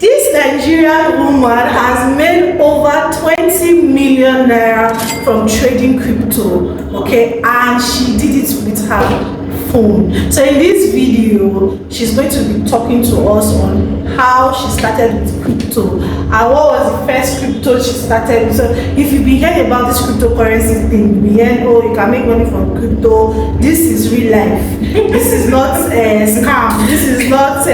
This Nigerian woman has made over 20 million naira from trading crypto, okay, and she did it with her phone. So in this video, she's going to be talking to us on how she started with crypto and what was the first crypto she started. So if you've been hearing about this cryptocurrency thing, we heard, oh, you can make money from crypto. This is real life. This is not a scam. This is not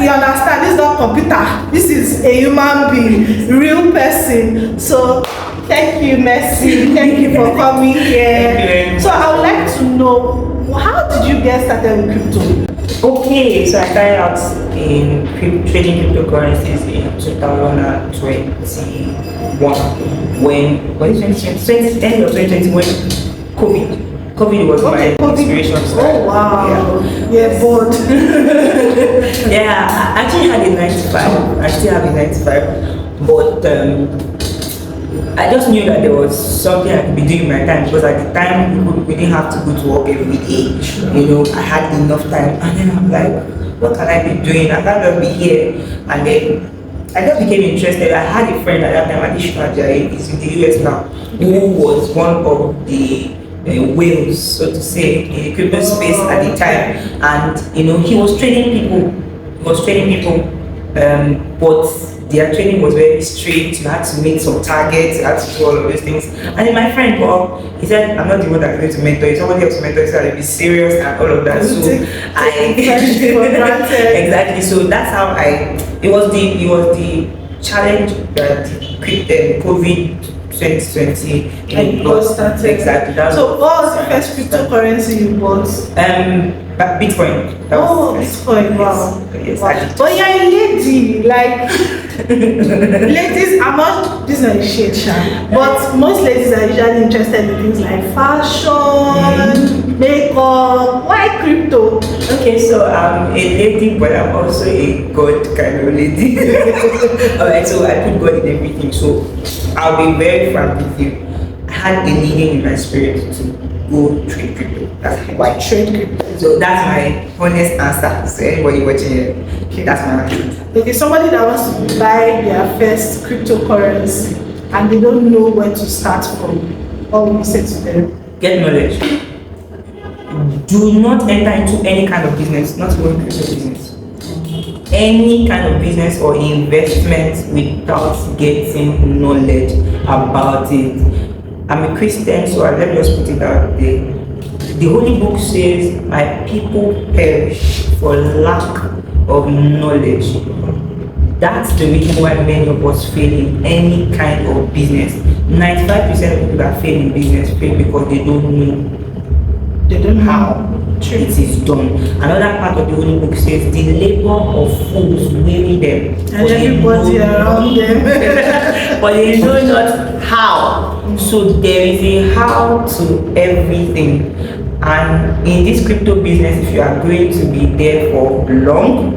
you understand, this is not computer. This is a human being, real person. So thank you, Mercy. Thank you for coming here. So I would like to know, how did you get started with crypto? Okay, so I started out in trading cryptocurrencies in 2021. When was it, end of 2020, when COVID was my inspiration. Oh wow, yeah, bored. Yeah, I actually had a 9 to 5. I still have a 9 to 5, but I just knew that there was something I could be doing in my time, because at the time we didn't have to go to work every day. You know, I had enough time, and then I'm like, what can I be doing? I can't just be here. And then I just became interested. I had a friend at that time, he's in the US now, who was one of the whales, so to say, in the crypto space at the time. And you know, he was training people. But their training was very strict. You had to meet some targets, you had to do all of those things. And then my friend Bob, he said, I'm not the one that's going to mentor you, somebody else to mentor you, so I'll be serious and all of that. So exactly. So that's how it was the challenge that COVID 2020 started. Exactly. So what was the first cryptocurrency you bought? Bitcoin. Bitcoin. Wow. Yes, wow. But you're a lady, like ladies. I'm not. This is not a shade, but most ladies are usually interested in things like fashion, makeup. Why crypto? Okay, so I'm a lady, but I'm also a God kind of lady. Alright, so I put God in everything. So I'll be very frank with you. I had a leading in my spirit to go trade crypto. That's why trade crypto. So that's my honest answer. So anybody watching it, okay, that's my answer. Okay, somebody that wants to buy their first cryptocurrency and they don't know where to start from, what will you say to them? Get knowledge. Do not enter into any kind of business, not even crypto business. Any kind of business or investment without getting knowledge about it. I'm a Christian, so let me just put it out there. The Holy Book says, my people perish for lack of knowledge. That's the reason why many of us fail in any kind of business. 95% of people that fail in business fail because they don't know. They don't know how it is done. Another part of the Holy Book says, the labor of fools weary them. And everybody around them. But they know not how. So there is a how to everything. And in this crypto business, if you are going to be there for long,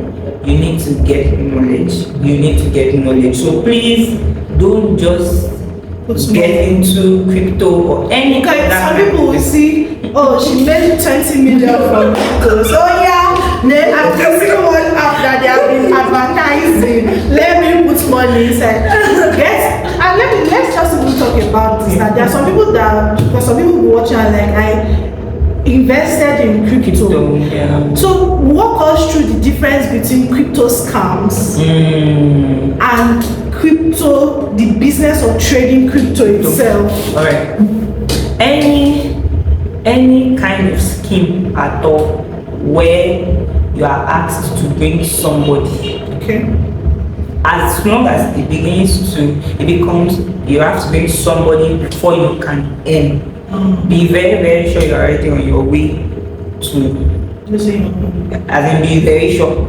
you need to get knowledge. So please don't just get into crypto or any kind of. Some people will see, oh, she made 20 million from crypto. So yeah, then I've seen one app that they have been advertising. Let me put money inside. Let's just even talk about this. That there are some people because some people will watch and like, I invested in crypto. Yeah. So walk us through the difference between crypto scams and crypto, the business of trading crypto itself. All right. Any kind of scheme at all where you are asked to bring somebody. Okay. As long as it becomes, you have to bring somebody before you can earn. Be very, very sure you're already on your way to, as in be very sure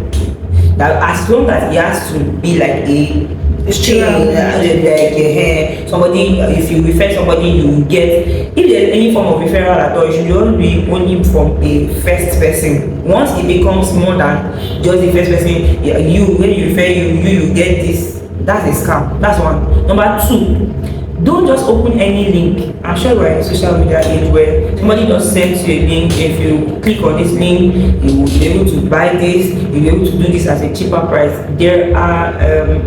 that as long as it has to be like a chain, like somebody, if you refer somebody, you will get, if there's any form of referral at all, it should just be only from a first person. Once it becomes more than just the first person, when you refer you get this, that's a scam. That's one. Number two, don't just open any link. I'm sure we're in a social media age where somebody just sends you a link. If you click on this link, you will be able to buy this, you'll be able to do this at a cheaper price. There are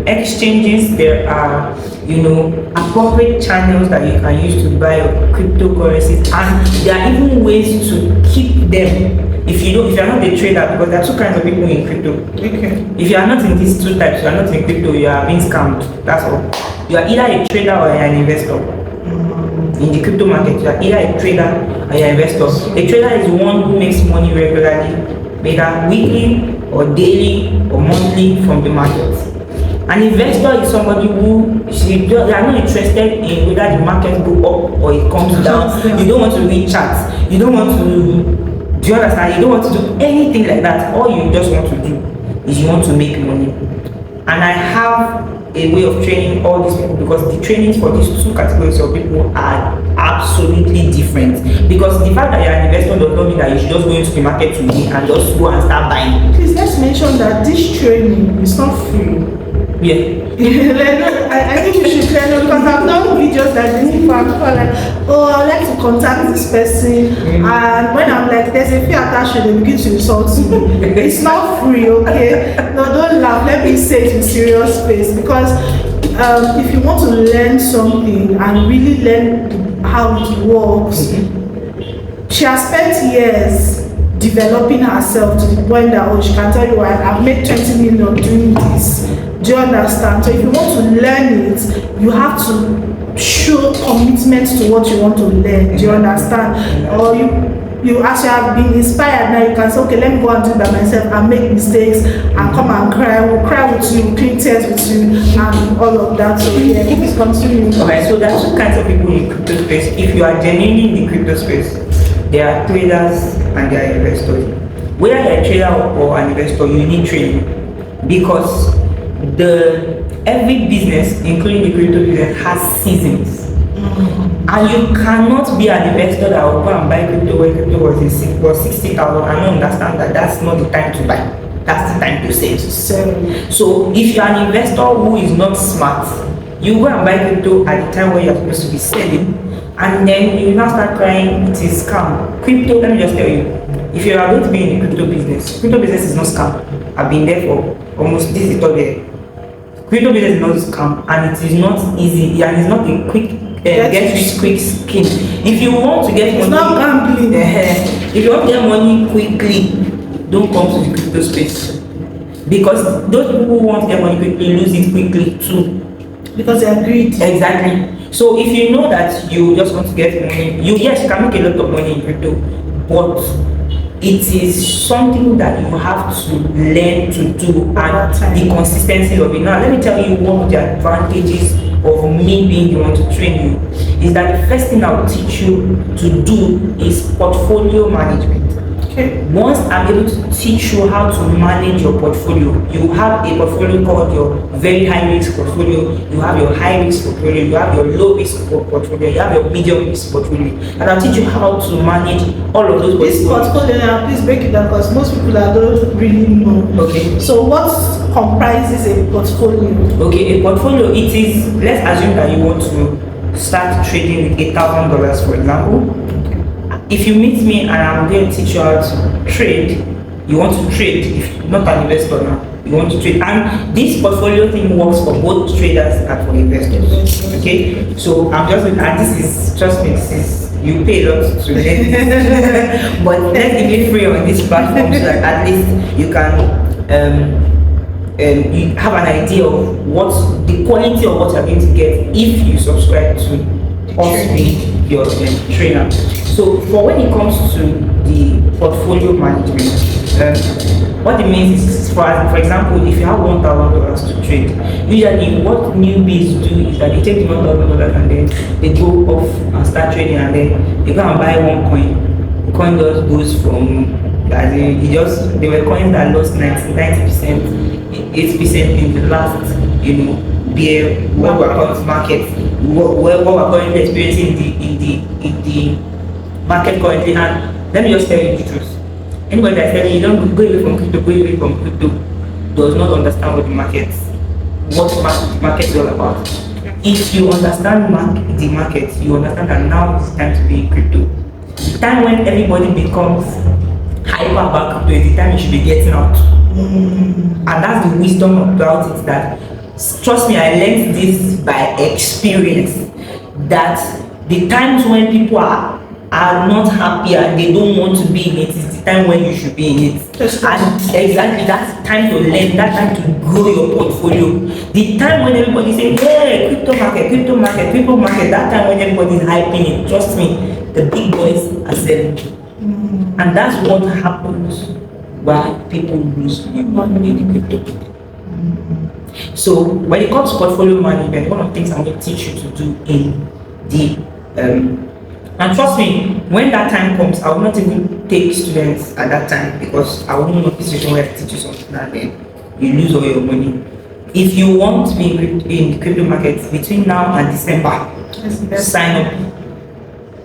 exchanges, there are, you know, appropriate channels that you can use to buy cryptocurrencies, and there are even ways to keep them. If you're not a trader, because there are two kinds of people in crypto. Okay. If you are not in these two types, you are not in crypto, you are being scammed. That's all. You are either a trader or you are an investor. In the crypto market, you are either a trader or you are an investor. A trader is one who makes money regularly, whether weekly or daily or monthly from the market. An investor is somebody who they are not interested in whether the market go up or it comes down. You don't want to read charts. You don't want to. Do you understand? You don't want to do anything like that. All you just want to do is you want to make money. And I have a way of training all these people, because the trainings for these two categories of people are absolutely different. Because the fact that you're an investor does not mean that you should just go into the market today and just go and start buying. Please, let's mention that this training is not free. Yeah. I think you should clear it, because I've done videos like this before. People are like, oh, I'd like to contact this person, and when I'm like, there's a fee attached, they begin to insult me. It's not free, okay? No, don't laugh. Let me say it in serious space, because if you want to learn something and really learn how it works, she has spent years developing herself to the point that, oh, she can tell you, I've made 20 million doing this. Do you understand? So if you want to learn it, you have to show commitment to what you want to learn. Do you understand? Or you as you have been inspired, now you can say, okay, let me go and do it by myself and make mistakes and come and cry. We'll cry with you, clean tears with you, and all of that. So yeah, please continue. Okay, so there are two kinds of people in crypto space. If you are genuinely in the crypto space, there are traders and there are investors. Whether you're a trader or an investor, you need training, because every business, including the crypto business, has seasons. And you cannot be an investor that will go and buy crypto when crypto was 60,000 and not understand that that's not the time to buy. That's the time to save. So if you're an investor who is not smart, you go and buy crypto at the time where you're supposed to be selling, and then you now start crying, it is scam. Crypto, let me just tell you, if you are going to be in the crypto business is not scam. I've been there for almost, this is the third year. Crypto business is not scam, and it is not easy, and it's not a quick get rich quick scheme. If you want to get money, it's not gambling. If you want to get money quickly, don't come to the crypto space, because those people who want to get money quickly lose it quickly too, because they are greedy. Exactly. So if you know that you just want to get money, you can make a lot of money in crypto, but it is something that you have to learn to do, and the consistency of it. Now, let me tell you one of the advantages of me being the one to train you is that the first thing I will teach you to do is portfolio management. Okay. Once I'm able to teach you how to manage your portfolio, you have a portfolio called your very high risk portfolio, you have your high risk portfolio, you have your low risk portfolio, you have your medium risk portfolio, and I'll teach you how to manage all of those. This portfolio, now please break it down, because most people don't really know. Okay. So what comprises a portfolio? Okay, a portfolio, it is, let's assume that you want to start trading with $1,000, for example. If you meet me and I'm going to teach you how to trade, you want to trade, if not an investor now, you want to trade. And this portfolio thing works for both traders and for investors. Okay? So I'm just, and this is, trust me, this is, you pay a lot to learn this. But let's give it free on this platform so that at least you can you have an idea of what the quality of what you're going to get if you subscribe to us being your trainer. So for when it comes to the portfolio management, what it means is, for example, if you have $1,000 to trade, usually what newbies do is that they take the $1,000 and then they go off and start trading, and then they go and buy one coin. The coin just goes from, they were coins that lost 90%, 8% in the last, bear what we're currently market, what we're currently experiencing in the market currently. And let me just tell you the truth. Anybody that's telling you don't go away from crypto does not understand what the market is all about. if you understand the market, you understand that now it's time to be in crypto. The time when everybody becomes hyper about crypto is the time you should be getting out. And that's the wisdom about it, that trust me, I learned this by experience, that the times when people are not happy and they don't want to be in it is the time when you should be in it. And exactly, that's time to learn, that time to grow your portfolio. The time when everybody say, hey, crypto market, that time when everybody is hyping it, trust me, the big boys are selling. And that's what happens why people lose money in the crypto. So when it comes to portfolio management, one of the things I'm going to teach you to do in the and trust me, when that time comes, I will not even take students at that time, because I will not be in a position where I teach you something and then you lose all your money. If you want to be in the crypto market between now and December, sign up.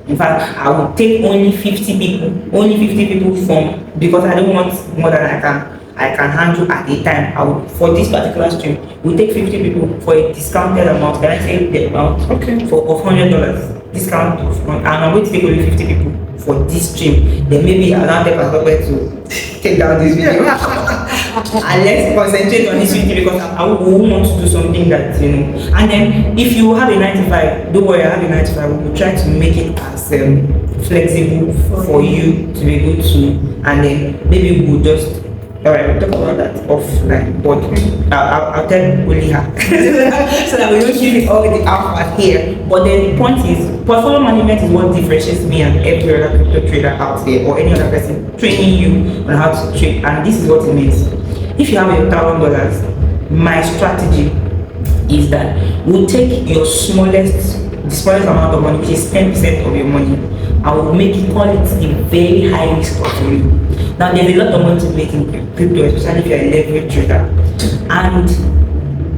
In fact, I will take only 50 people from, because I don't want more than I can handle at a time. I will, for this particular stream, we'll take 50 people for a discounted amount. Can I say the amount? Okay. Of $100 discount, and I'm going to take only 50 people for this stream. Then maybe I'll now take a to take down this video. And let's concentrate on this video, because I will want to do something that, you know. And then if you have a 9 to 5, don't worry, I have a 9 to 5. We will try to make it as flexible for you to be able to, and then maybe we'll just, alright, we'll talk about that offline, but I'll tell only her so that we don't give it all the alpha here. But then the point is, portfolio management is what differentiates me and every other crypto trader out there, or any other person training you on how to trade. And this is what it means. If you have $1,000, my strategy is that we'll take the smallest amount of money, which is 10% of your money, I will make it, call it the very high risk portfolio. Now there's a lot of money to make in crypto, especially if you're a leverage trader. And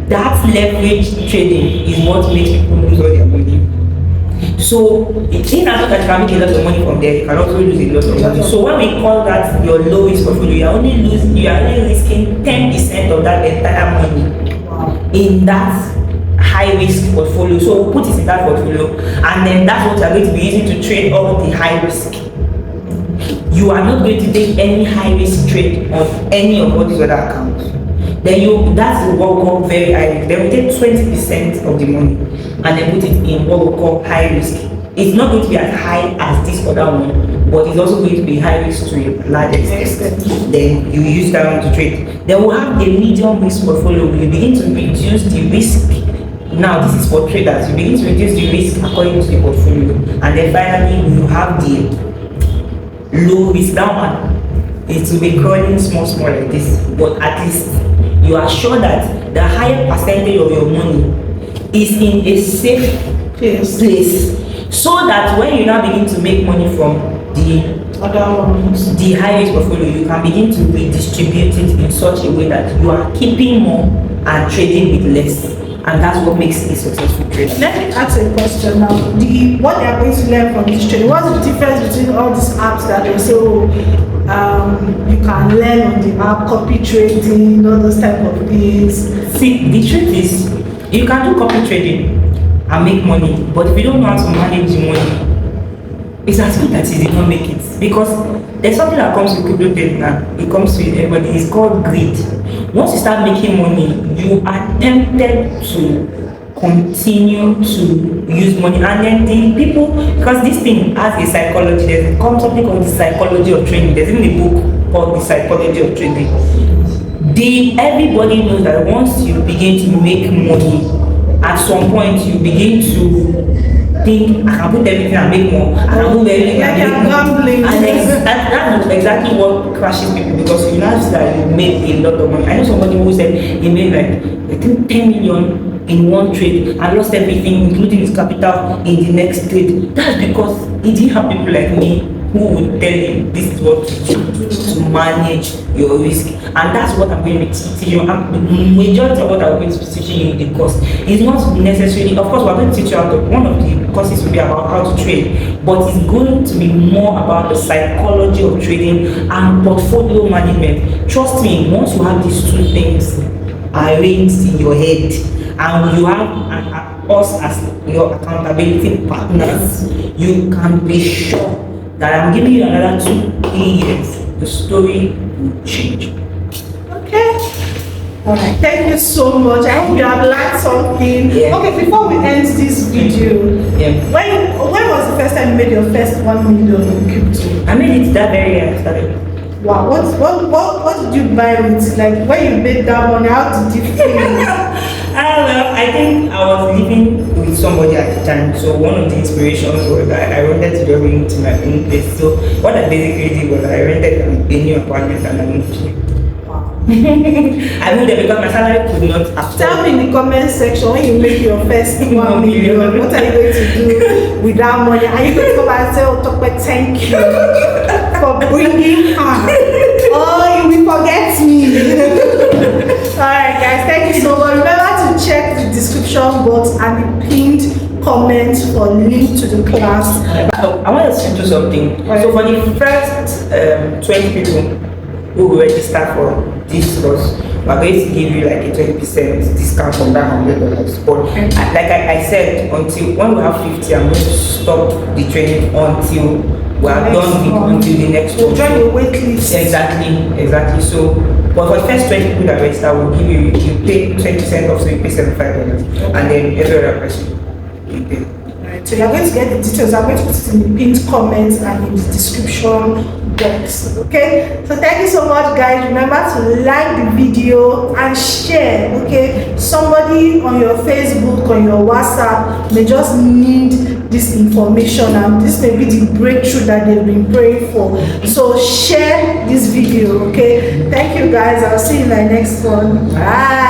that leverage trading is what makes people lose all their money. So it's in as that you can make a lot of money from there, you can also lose a lot of money. So when we call that your low risk portfolio, you are only risking 10% of that entire money in that high risk portfolio. So we'll put it in that portfolio, and then that's what you're going to be using to trade all the high risk. You are not going to take any high risk trade on any of all these other accounts. Then that's what we call very high risk. Then we take 20% of the money and then put it in what we call high risk. It's not going to be as high as this other one, but it's also going to be high risk to a large extent. Then you use that one to trade. Then we'll have the medium risk portfolio. You begin to reduce the risk. Now this is for traders. You begin to reduce the risk according to the portfolio. And then finally you have the low risk. That one, it will be growing small like this, but at least you are sure that the higher percentage of your money is in a safe place, so that when you now begin to make money from the high risk portfolio, you can begin to redistribute it in such a way that you are keeping more and trading with less. And that's what makes it a successful trade. Let me ask a question now. What they are going to learn from this trade, what's the difference between all these apps that they say, you can learn on the app, copy trading, all those type of things? See, the truth is, you can do copy trading and make money, but if you don't know how to manage the money, it's as good as you did not make it. Because there's something that comes with crypto trading, and it comes with everybody. It's called greed. Once you start making money, you are tempted to continue to use money. And then the people, because this thing has a psychology, there's something called the psychology of trading. There's even a book called The Psychology of Trading. Everybody knows that once you begin to make money, at some point you begin to think, I can put everything and make more. I can move everything and make more. And that's exactly what crashes people, because you know that you made a lot of money. I know somebody who said he made like I think 10 million in one trade and lost everything, including his capital, in the next trade. That's because he didn't have people like me who would tell him this is what you do to manage your risk. And that's what I'm going to teach you. The majority of what I'm going to be teaching you in the course is not necessarily, of course, we're going to teach you how to, one of the courses will be about how to trade, but it's going to be more about the psychology of trading and portfolio management. Trust me, once you have these two things arranged in your head, and you have us as your accountability partners, you can be sure that I'm giving you another 2-3 years, the story will change. Okay. All right. Thank you so much. I hope you have learned something. Yeah. Okay, before we end this video, when was the first time you made your first 1 million in crypto? I made it that very year I started. Wow, what did you buy with? Like when you made that money, how did you feel? Well, I think I was living with somebody at the time, so one of the inspirations was that I wanted to just move to my own place. So what I basically did was I rented a new apartment and I moved here. I moved there because my salary could not afford. Tell me in the comment section when you make your first 1 million, what are you going to do with that money? Are you going to come and say, oh, Tokwe, thank you for bringing her? Oh, you will forget me. Alright guys, thank you so much. Remember to check the description box and the pinned comment for link to the class. I want us to do something. So for the first 20 people who will register for this course, we're going to give you like a 20% discount on that $100. But like I said, until when we have 50, I'm going to stop the training until we are done until the next one. Join the wait list. Exactly. So, but for the first 20 people that register, we'll give you pay 20% off, so you pay $75, and then every other person you pay. Right, so you're going to get the details. I'm going to put it in the pinned comments and in the description box. Okay, so thank you so much guys. Remember to like the video and share. Okay, somebody on your Facebook, on your WhatsApp may just need this information, and this may be the breakthrough that they've been praying for. So share this video. Okay, thank you guys. I'll see you in my next one. Bye.